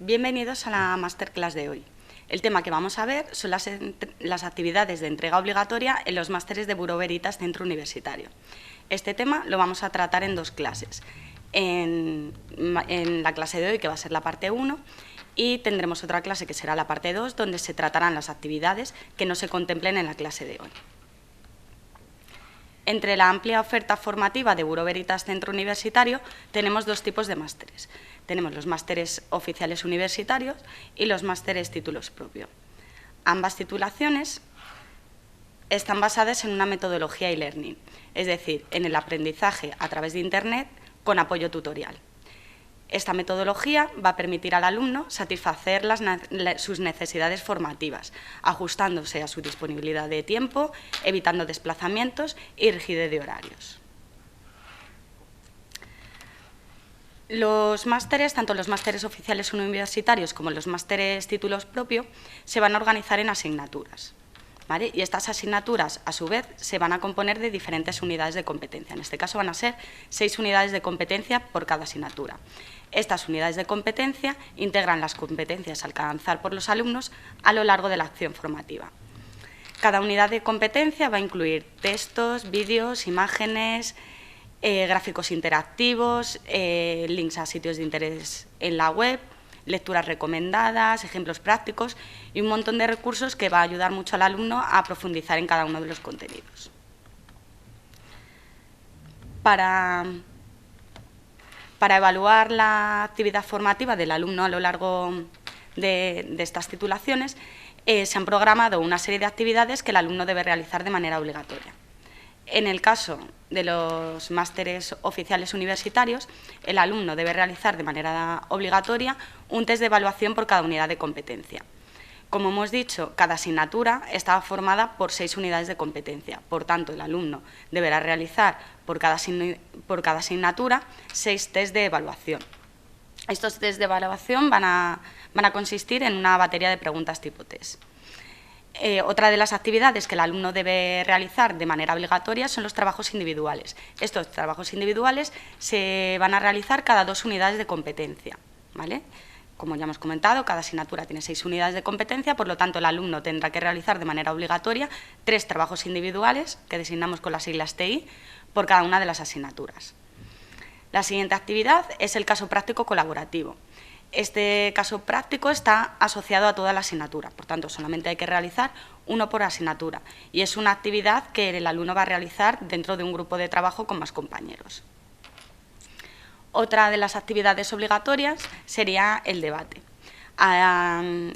Bienvenidos a la masterclass de hoy. El tema que vamos a ver son las actividades de entrega obligatoria en los másteres de Bureau Veritas Centro Universitario. Este tema lo vamos a tratar en dos clases. En la clase de hoy, que va a ser la parte 1, y tendremos otra clase que será la parte 2, donde se tratarán las actividades que no se contemplen en la clase de hoy. Entre la amplia oferta formativa de Bureau Veritas Centro Universitario tenemos dos tipos de másteres. Tenemos los másteres oficiales universitarios y los másteres títulos propios. Ambas titulaciones están basadas en una metodología e-learning, es decir, en el aprendizaje a través de Internet con apoyo tutorial. Esta metodología va a permitir al alumno satisfacer sus necesidades formativas, ajustándose a su disponibilidad de tiempo, evitando desplazamientos y rigidez de horarios. Los másteres, tanto los másteres oficiales universitarios como los másteres títulos propios, se van a organizar en asignaturas, ¿vale? Y estas asignaturas, a su vez, se van a componer de diferentes unidades de competencia. En este caso van a ser 6 unidades de competencia por cada asignatura. Estas unidades de competencia integran las competencias a alcanzar por los alumnos a lo largo de la acción formativa. Cada unidad de competencia va a incluir textos, vídeos, imágenes, gráficos interactivos, links a sitios de interés en la web, lecturas recomendadas, ejemplos prácticos y un montón de recursos que va a ayudar mucho al alumno a profundizar en cada uno de los contenidos. Para evaluar la actividad formativa del alumno a lo largo de estas titulaciones, se han programado una serie de actividades que el alumno debe realizar de manera obligatoria. En el caso de los másteres oficiales universitarios, el alumno debe realizar de manera obligatoria un test de evaluación por cada unidad de competencia. Como hemos dicho, cada asignatura está formada por 6 unidades de competencia. Por tanto, el alumno deberá realizar por cada asignatura 6 test de evaluación. Estos test de evaluación van a consistir en una batería de preguntas tipo test. Otra de las actividades que el alumno debe realizar de manera obligatoria son los trabajos individuales. Estos trabajos individuales se van a realizar cada 2 unidades de competencia, ¿vale? Como ya hemos comentado, cada asignatura tiene 6 unidades de competencia, por lo tanto, el alumno tendrá que realizar de manera obligatoria 3 trabajos individuales, que designamos con las siglas TI, por cada una de las asignaturas. La siguiente actividad es el caso práctico colaborativo. Este caso práctico está asociado a toda la asignatura, por tanto, solamente hay que realizar uno por asignatura, y es una actividad que el alumno va a realizar dentro de un grupo de trabajo con más compañeros. Otra de las actividades obligatorias sería el debate.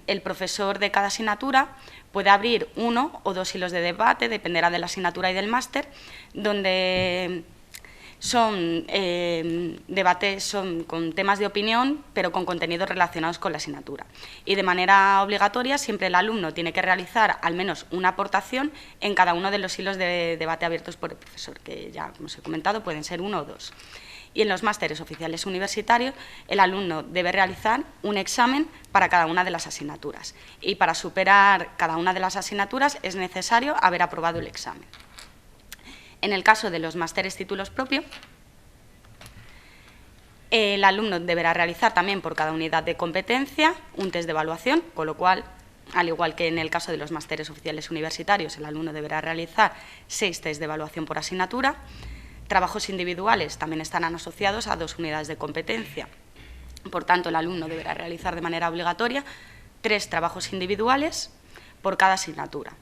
El profesor de cada asignatura puede abrir 1 o 2 hilos de debate, dependerá de la asignatura y del máster, donde son debates con temas de opinión, pero con contenidos relacionados con la asignatura. Y de manera obligatoria, siempre el alumno tiene que realizar al menos una aportación en cada uno de los hilos de debate abiertos por el profesor, que ya, como os he comentado, pueden ser 1 o 2. Y en los másteres oficiales universitarios, el alumno debe realizar un examen para cada una de las asignaturas. Y para superar cada una de las asignaturas es necesario haber aprobado el examen. En el caso de los másteres títulos propios, el alumno deberá realizar también por cada unidad de competencia un test de evaluación, con lo cual, al igual que en el caso de los másteres oficiales universitarios, el alumno deberá realizar 6 test de evaluación por asignatura. Trabajos individuales también estarán asociados a 2 unidades de competencia. Por tanto, el alumno deberá realizar de manera obligatoria 3 trabajos individuales por cada asignatura.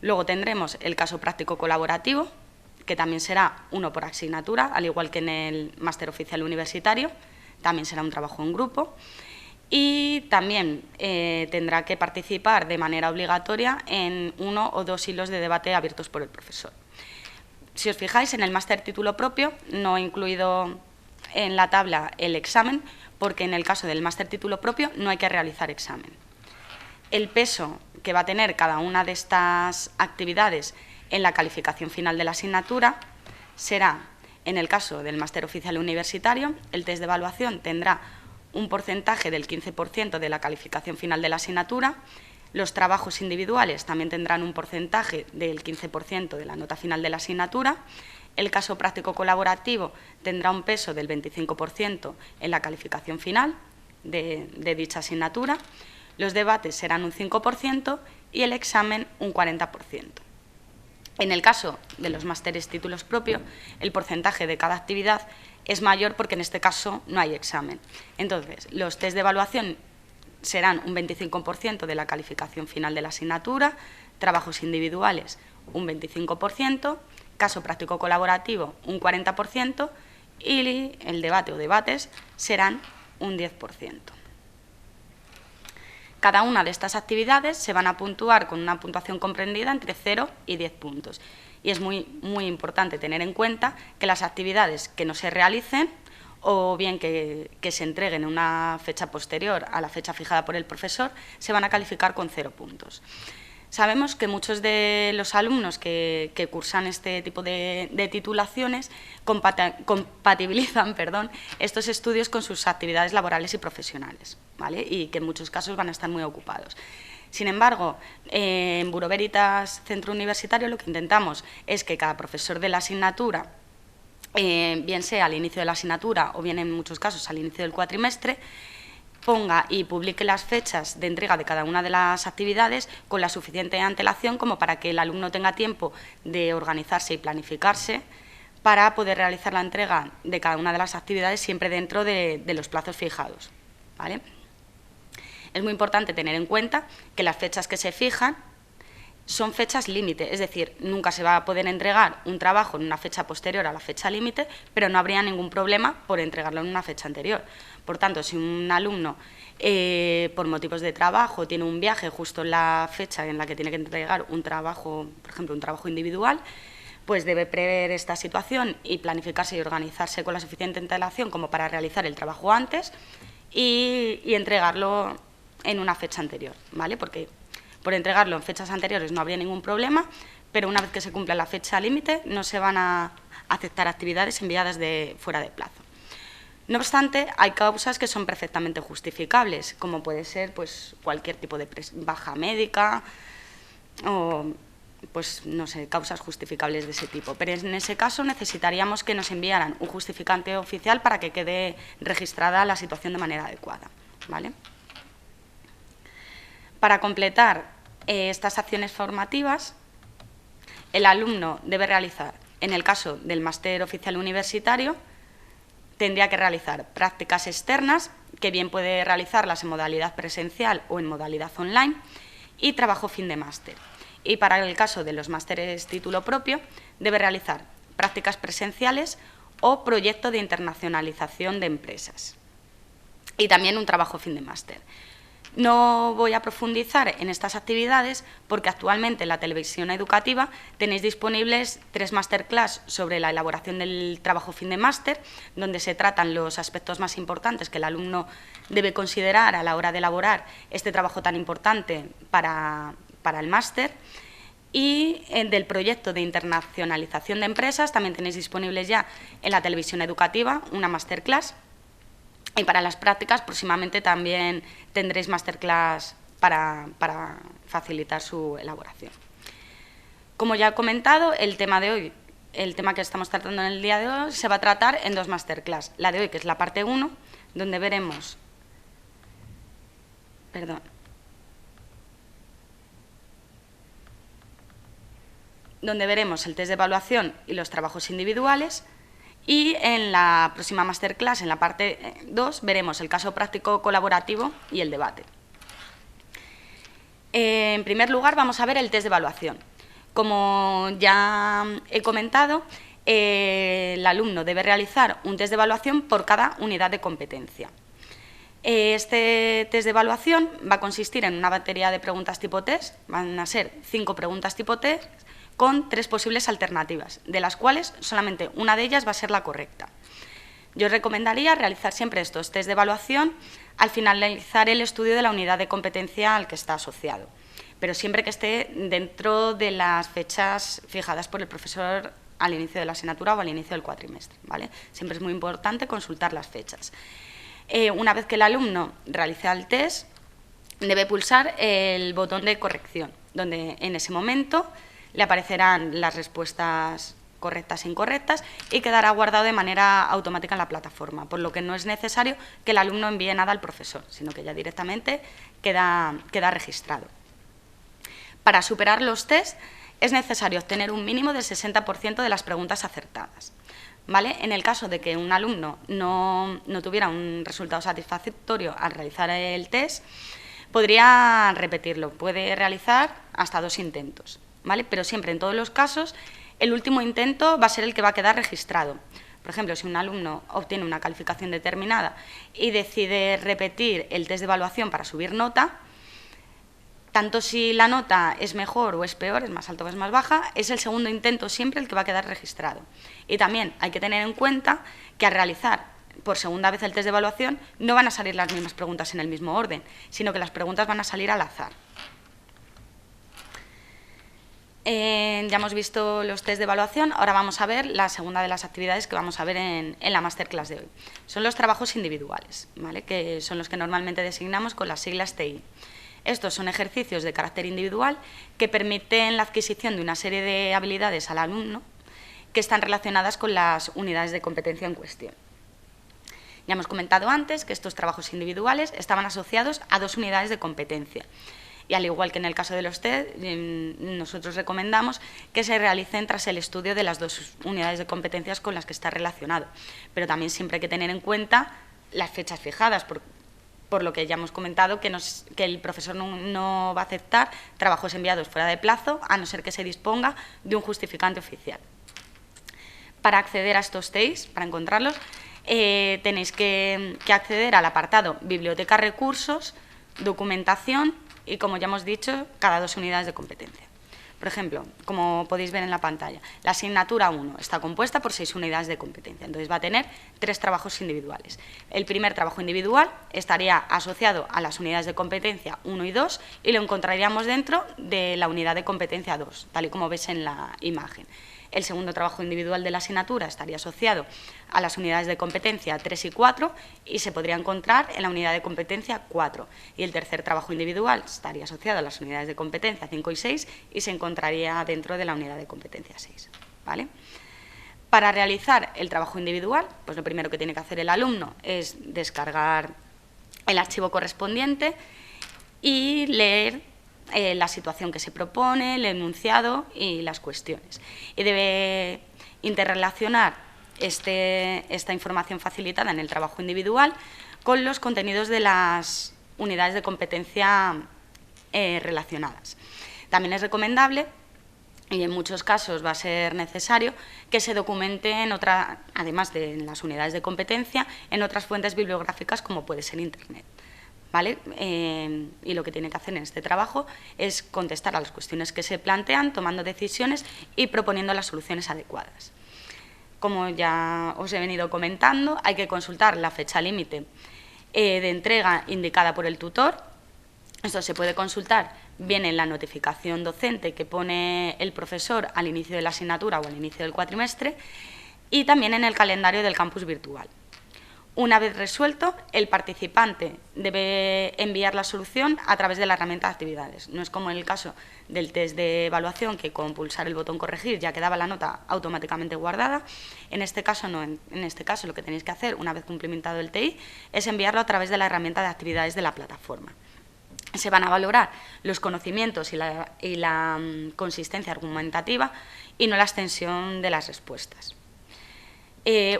Luego tendremos el caso práctico colaborativo, que también será 1 por asignatura, al igual que en el máster oficial universitario, también será un trabajo en grupo. Y también tendrá que participar de manera obligatoria en 1 o 2 hilos de debate abiertos por el profesor. Si os fijáis, en el máster título propio no he incluido en la tabla el examen, porque en el caso del máster título propio no hay que realizar examen. El peso que va a tener cada una de estas actividades en la calificación final de la asignatura será, en el caso del máster oficial universitario, el test de evaluación tendrá un porcentaje del 15% de la calificación final de la asignatura. Los trabajos individuales también tendrán un porcentaje del 15% de la nota final de la asignatura. El caso práctico colaborativo tendrá un peso del 25% en la calificación final de dicha asignatura, los debates serán un 5% y el examen un 40%. En el caso de los másteres títulos propios, el porcentaje de cada actividad es mayor porque en este caso no hay examen. Entonces, los test de evaluación serán un 25% de la calificación final de la asignatura, trabajos individuales un 25%, caso práctico colaborativo un 40% y el debate o debates serán un 10%. Cada una de estas actividades se van a puntuar con una puntuación comprendida entre 0 y 10 puntos. Y es muy importante tener en cuenta que las actividades que no se realicen o bien que se entreguen en una fecha posterior a la fecha fijada por el profesor, se van a calificar con 0 puntos. Sabemos que muchos de los alumnos que cursan este tipo de titulaciones compatibilizan estos estudios con sus actividades laborales y profesionales, ¿vale? Y que en muchos casos van a estar muy ocupados. Sin embargo, en Bureau Veritas Centro Universitario lo que intentamos es que cada profesor de la asignatura, bien sea al inicio de la asignatura o bien en muchos casos al inicio del cuatrimestre, ponga y publique las fechas de entrega de cada una de las actividades con la suficiente antelación como para que el alumno tenga tiempo de organizarse y planificarse para poder realizar la entrega de cada una de las actividades siempre dentro de los plazos fijados, ¿vale? Es muy importante tener en cuenta que las fechas que se fijan son fechas límite, es decir, nunca se va a poder entregar un trabajo en una fecha posterior a la fecha límite, pero no habría ningún problema por entregarlo en una fecha anterior. Por tanto, si un alumno, por motivos de trabajo, tiene un viaje justo en la fecha en la que tiene que entregar un trabajo, por ejemplo, un trabajo individual, pues debe prever esta situación y planificarse y organizarse con la suficiente antelación como para realizar el trabajo antes y entregarlo en una fecha anterior, ¿vale? Porque por entregarlo en fechas anteriores no habría ningún problema, pero una vez que se cumpla la fecha límite no se van a aceptar actividades enviadas de fuera de plazo. No obstante, hay causas que son perfectamente justificables, como puede ser pues, cualquier tipo de baja médica o pues, no sé, causas justificables de ese tipo. Pero en ese caso necesitaríamos que nos enviaran un justificante oficial para que quede registrada la situación de manera adecuada, ¿vale? Para completar estas acciones formativas, el alumno debe realizar, en el caso del máster oficial universitario, tendría que realizar prácticas externas, que bien puede realizarlas en modalidad presencial o en modalidad online, y trabajo fin de máster. Y para el caso de los másteres título propio, debe realizar prácticas presenciales o proyecto de internacionalización de empresas. Y también un trabajo fin de máster. No voy a profundizar en estas actividades porque actualmente en la televisión educativa tenéis disponibles 3 masterclass sobre la elaboración del trabajo fin de máster, donde se tratan los aspectos más importantes que el alumno debe considerar a la hora de elaborar este trabajo tan importante para el máster. Y del proyecto de internacionalización de empresas también tenéis disponibles ya en la televisión educativa una masterclass. Y para las prácticas, próximamente también tendréis masterclass para facilitar su elaboración. Como ya he comentado, el tema de hoy, el tema que estamos tratando en el día de hoy, se va a tratar en 2 masterclass. La de hoy, que es la parte 1, donde veremos... donde veremos el test de evaluación y los trabajos individuales. Y en la próxima masterclass, en la parte 2, veremos el caso práctico colaborativo y el debate. En primer lugar, vamos a ver el test de evaluación. Como ya he comentado, el alumno debe realizar un test de evaluación por cada unidad de competencia. Este test de evaluación va a consistir en una batería de preguntas tipo test, van a ser 5 preguntas tipo test, con 3 posibles alternativas, de las cuales solamente una de ellas va a ser la correcta. Yo recomendaría realizar siempre estos test de evaluación al finalizar el estudio de la unidad de competencia al que está asociado, pero siempre que esté dentro de las fechas fijadas por el profesor al inicio de la asignatura o al inicio del cuatrimestre, ¿vale? Siempre es muy importante consultar las fechas. Una vez que el alumno realiza el test, debe pulsar el botón de corrección, donde en ese momento le aparecerán las respuestas correctas e incorrectas, y quedará guardado de manera automática en la plataforma, por lo que no es necesario que el alumno envíe nada al profesor, sino que ya directamente queda registrado. Para superar los test es necesario obtener un mínimo del 60% de las preguntas acertadas. ¿Vale? En el caso de que un alumno no tuviera un resultado satisfactorio al realizar el test, podría repetirlo, puede realizar hasta 2 intentos, ¿vale? Pero siempre, en todos los casos, el último intento va a ser el que va a quedar registrado. Por ejemplo, si un alumno obtiene una calificación determinada y decide repetir el test de evaluación para subir nota, tanto si la nota es mejor o es peor, es más alta o es más baja, es el segundo intento siempre el que va a quedar registrado. Y también hay que tener en cuenta que al realizar por segunda vez el test de evaluación no van a salir las mismas preguntas en el mismo orden, sino que las preguntas van a salir al azar. Ya hemos visto los test de evaluación, ahora vamos a ver la segunda de las actividades que vamos a ver en la masterclass de hoy. Son los trabajos individuales, ¿vale? Que son los que normalmente designamos con las siglas TI. Estos son ejercicios de carácter individual que permiten la adquisición de una serie de habilidades al alumno que están relacionadas con las unidades de competencia en cuestión. Ya hemos comentado antes que estos trabajos individuales estaban asociados a 2 unidades de competencia. Y al igual que en el caso de los TED, nosotros recomendamos que se realicen tras el estudio de las 2 unidades de competencias con las que está relacionado. Pero también siempre hay que tener en cuenta las fechas fijadas, por lo que ya hemos comentado que el profesor no va a aceptar trabajos enviados fuera de plazo, a no ser que se disponga de un justificante oficial. Para acceder a estos TEIs, para encontrarlos, tenéis que acceder al apartado Biblioteca, Recursos, Documentación y, como ya hemos dicho, cada 2 unidades de competencia. Por ejemplo, como podéis ver en la pantalla, la asignatura 1 está compuesta por 6 unidades de competencia, entonces va a tener 3 trabajos individuales. El primer trabajo individual estaría asociado a las unidades de competencia 1 y 2 y lo encontraríamos dentro de la unidad de competencia 2, tal y como veis en la imagen. El segundo trabajo individual de la asignatura estaría asociado a las unidades de competencia 3 y 4 y se podría encontrar en la unidad de competencia 4. Y el tercer trabajo individual estaría asociado a las unidades de competencia 5 y 6 y se encontraría dentro de la unidad de competencia 6. ¿Vale? Para realizar el trabajo individual, pues lo primero que tiene que hacer el alumno es descargar el archivo correspondiente y leer la situación que se propone, el enunciado y las cuestiones. Y debe interrelacionar esta información facilitada en el trabajo individual con los contenidos de las unidades de competencia relacionadas. También es recomendable, y en muchos casos va a ser necesario, que se documente además de en las unidades de competencia, en otras fuentes bibliográficas como puede ser Internet. ¿Vale? Y lo que tiene que hacer en este trabajo es contestar a las cuestiones que se plantean, tomando decisiones y proponiendo las soluciones adecuadas. Como ya os he venido comentando, hay que consultar la fecha límite de entrega indicada por el tutor. Esto se puede consultar bien en la notificación docente que pone el profesor al inicio de la asignatura o al inicio del cuatrimestre y también en el calendario del campus virtual. Una vez resuelto, el participante debe enviar la solución a través de la herramienta de actividades. No es como en el caso del test de evaluación, que con pulsar el botón corregir ya quedaba la nota automáticamente guardada. En este caso no, en este caso lo que tenéis que hacer, una vez cumplimentado el TI, es enviarlo a través de la herramienta de actividades de la plataforma. Se van a valorar los conocimientos y la consistencia argumentativa y no la extensión de las respuestas.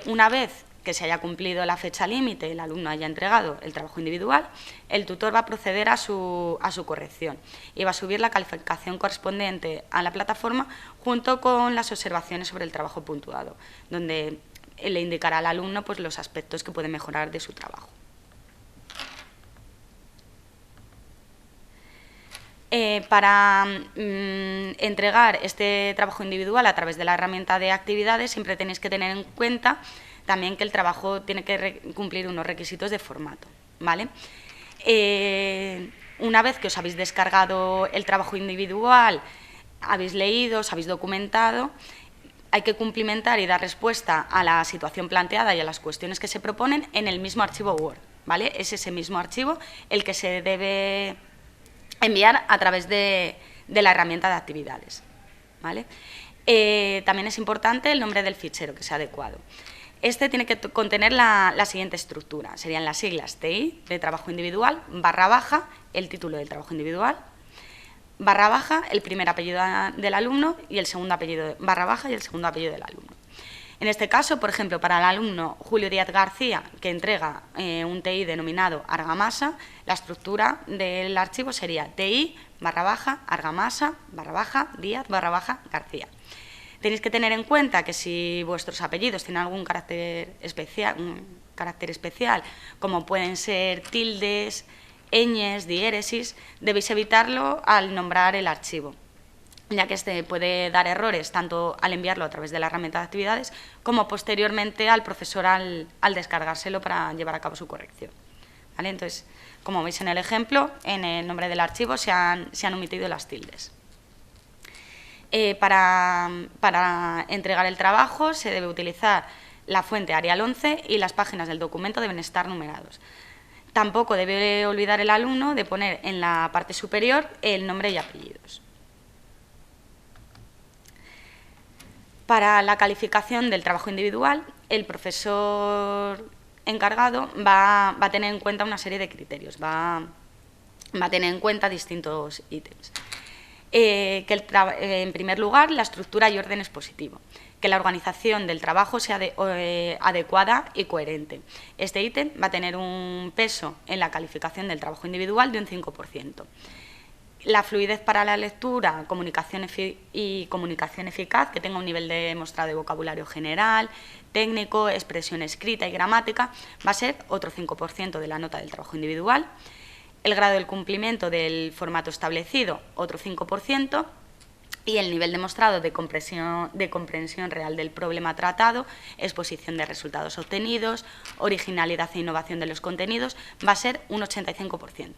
Una vez que se haya cumplido la fecha límite y el alumno haya entregado el trabajo individual, el tutor va a proceder a su corrección y va a subir la calificación correspondiente a la plataforma junto con las observaciones sobre el trabajo puntuado, donde le indicará al alumno pues, los aspectos que puede mejorar de su trabajo. Para entregar este trabajo individual a través de la herramienta de actividades, siempre tenéis que tener en cuenta también que el trabajo tiene que cumplir unos requisitos de formato, ¿vale? Una vez que os habéis descargado el trabajo individual, habéis leído, os habéis documentado, hay que cumplimentar y dar respuesta a la situación planteada y a las cuestiones que se proponen en el mismo archivo Word, ¿vale? Es ese mismo archivo el que se debe enviar a través de la herramienta de actividades, ¿vale? También es importante el nombre del fichero, que sea adecuado. Este tiene que contener la siguiente estructura. Serían las siglas TI, de trabajo individual, /, el título del trabajo individual, /, el primer apellido del alumno y el segundo apellido, /, y el segundo apellido del alumno. En este caso, por ejemplo, para el alumno Julio Díaz García, que entrega un TI denominado argamasa, la estructura del archivo sería TI, argamasa, Díaz, García. Tenéis que tener en cuenta que si vuestros apellidos tienen algún carácter especial, como pueden ser tildes, ñes, diéresis, debéis evitarlo al nombrar el archivo, ya que este puede dar errores tanto al enviarlo a través de la herramienta de actividades como posteriormente al profesor al descargárselo para llevar a cabo su corrección. ¿Vale? Entonces, como veis en el ejemplo, en el nombre del archivo se han omitido las tildes. Para entregar el trabajo se debe utilizar la fuente Arial 11 y las páginas del documento deben estar numerados. Tampoco debe olvidar el alumno de poner en la parte superior el nombre y apellidos. Para la calificación del trabajo individual, el profesor encargado va a tener en cuenta una serie de criterios, va a tener en cuenta distintos ítems. En primer lugar, la estructura y orden expositivo, que la organización del trabajo sea adecuada y coherente. Este ítem va a tener un peso en la calificación del trabajo individual de un 5%. La fluidez para la lectura y comunicación eficaz, que tenga un nivel demostrado de vocabulario general, técnico, expresión escrita y gramática, va a ser otro 5% de la nota del trabajo individual. El grado del cumplimiento del formato establecido, otro 5%, y el nivel demostrado de comprensión real del problema tratado, exposición de resultados obtenidos, originalidad e innovación de los contenidos, va a ser un 85%.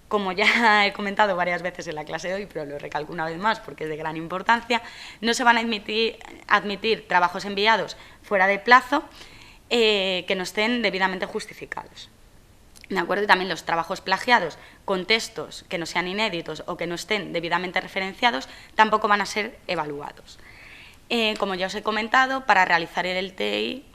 Como ya he comentado varias veces en la clase de hoy, pero lo recalco una vez más porque es de gran importancia, no se van a admitir trabajos enviados fuera de plazo que no estén debidamente justificados. ¿De acuerdo? Y también los trabajos plagiados con textos que no sean inéditos o que no estén debidamente referenciados tampoco van a ser evaluados. Como ya os he comentado, para realizar el TI,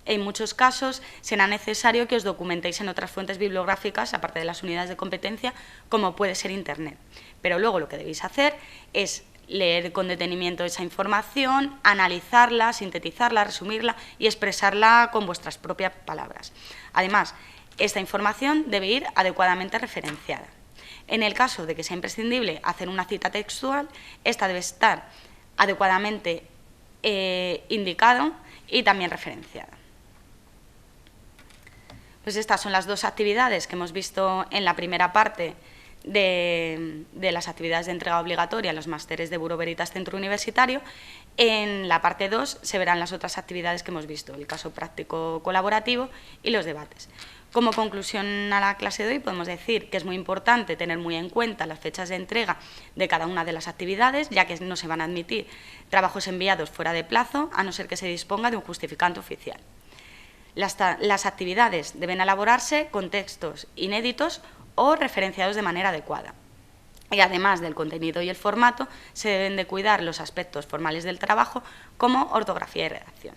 en muchos casos será necesario que os documentéis en otras fuentes bibliográficas, aparte de las unidades de competencia, como puede ser Internet. Pero luego lo que debéis hacer es leer con detenimiento esa información, analizarla, sintetizarla, resumirla y expresarla con vuestras propias palabras. Además, esta información debe ir adecuadamente referenciada. En el caso de que sea imprescindible hacer una cita textual, esta debe estar adecuadamente indicada y también referenciada. Pues estas son las dos actividades que hemos visto en la primera parte de las actividades de entrega obligatoria en los másteres de Bureau Veritas Centro Universitario. En la parte 2 se verán las otras actividades que hemos visto, el caso práctico colaborativo y los debates. Como conclusión a la clase de hoy podemos decir que es muy importante tener muy en cuenta las fechas de entrega de cada una de las actividades, ya que no se van a admitir trabajos enviados fuera de plazo, a no ser que se disponga de un justificante oficial. Las actividades deben elaborarse con textos inéditos o referenciados de manera adecuada. Y además del contenido y el formato, se deben de cuidar los aspectos formales del trabajo como ortografía y redacción.